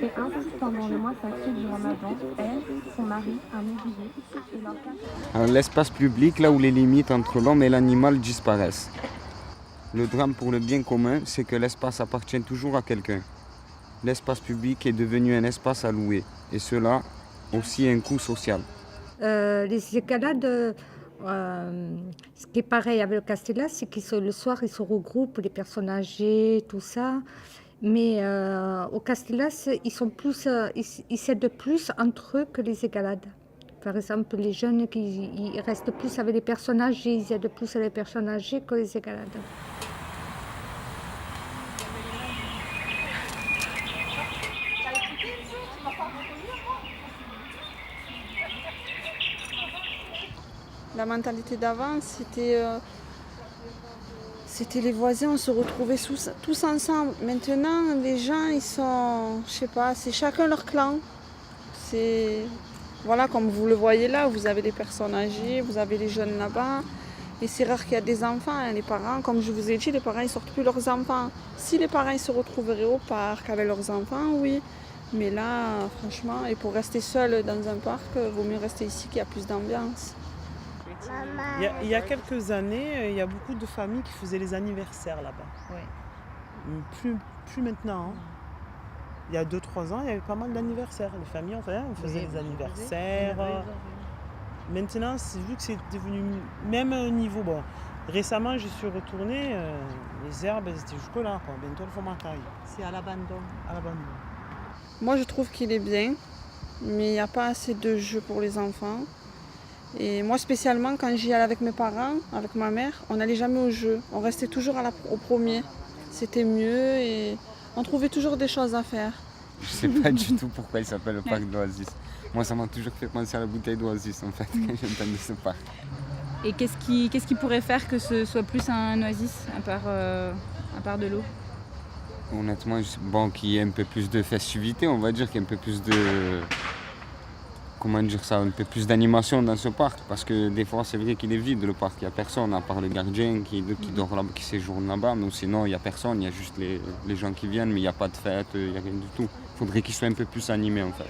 Et ainsi, pendant le mois sacré du Ramadan, elle, son mari, un ouvrier et leur quatre... Alors, l'espace public, là où les limites entre l'homme et l'animal disparaissent. Le drame pour le bien commun, c'est que l'espace appartient toujours à quelqu'un. L'espace public est devenu un espace à louer, et cela aussi un coût social. Les escalades, ce qui est pareil avec le Castella, c'est que le soir, ils se regroupent, les personnes âgées, tout ça. Mais au Castellas, ils s'aident plus entre eux que les égalades. Par exemple, les jeunes, ils restent plus avec les personnes âgées, ils aident plus les personnes âgées que les égalades. La mentalité d'avant, c'était les voisins, on se retrouvait tous ensemble. Maintenant, les gens, ils sont, je sais pas, c'est chacun leur clan. Voilà, comme vous le voyez là, vous avez les personnes âgées, vous avez les jeunes là-bas. Et c'est rare qu'il y a des enfants, hein. Les parents, comme je vous ai dit, les parents, ils sortent plus leurs enfants. Si les parents, ils se retrouveraient au parc avec leurs enfants, oui. Mais là, franchement, et pour rester seul dans un parc, vaut mieux rester ici qu'il y a plus d'ambiance. Il y a quelques années, il y a beaucoup de familles qui faisaient les anniversaires là-bas. Oui. Plus maintenant. Hein. Il y a 2-3 ans, il y avait pas mal d'anniversaires. Les familles, on faisait les anniversaires. Maintenant, vu que c'est devenu même un niveau. Bon, récemment, je suis retournée, les herbes, elles étaient jusque-là. Bientôt, elles font ma taille. C'est à l'abandon. À l'abandon. Moi, je trouve qu'il est bien, mais il n'y a pas assez de jeux pour les enfants. Et moi, spécialement, quand j'y allais avec mes parents, avec ma mère, on n'allait jamais au jeu. On restait toujours au premier. C'était mieux et on trouvait toujours des choses à faire. Je sais pas du tout pourquoi il s'appelle le parc d'Oasis. Moi, ça m'a toujours fait penser à la bouteille d'Oasis, en fait, quand j'entendais ce parc. Et qu'est-ce qui pourrait faire que ce soit plus un oasis, à part de l'eau? Honnêtement, qu'il y ait un peu plus de festivité, on va dire, qu'il y ait un peu plus de... Comment dire ça, un peu plus d'animation dans ce parc, parce que des fois c'est vrai qu'il est vide le parc, il n'y a personne à part le gardien qui dort là, qui séjourne là-bas, mais sinon il n'y a personne, il y a juste les gens qui viennent, mais il n'y a pas de fête, il n'y a rien du tout. Il faudrait qu'il soit un peu plus animé en fait.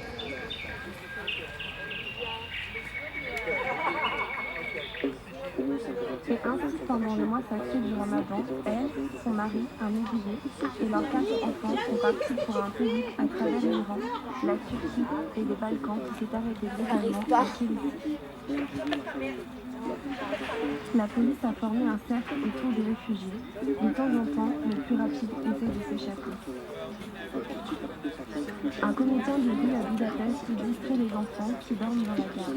Et ainsi, pendant le mois sacré du Ramadan, elle, son mari, un ouvrier et leurs 4 enfants sont partis pour un pays à travers l'Iran, la Turquie et les Balkans qui s'est arrêté brutalement à Kilisi. La police a formé un cercle autour des réfugiés. De temps en temps, le plus rapide essaie de s'échapper. Un commédien de rue à Budapest distrait les enfants qui dorment dans la gare.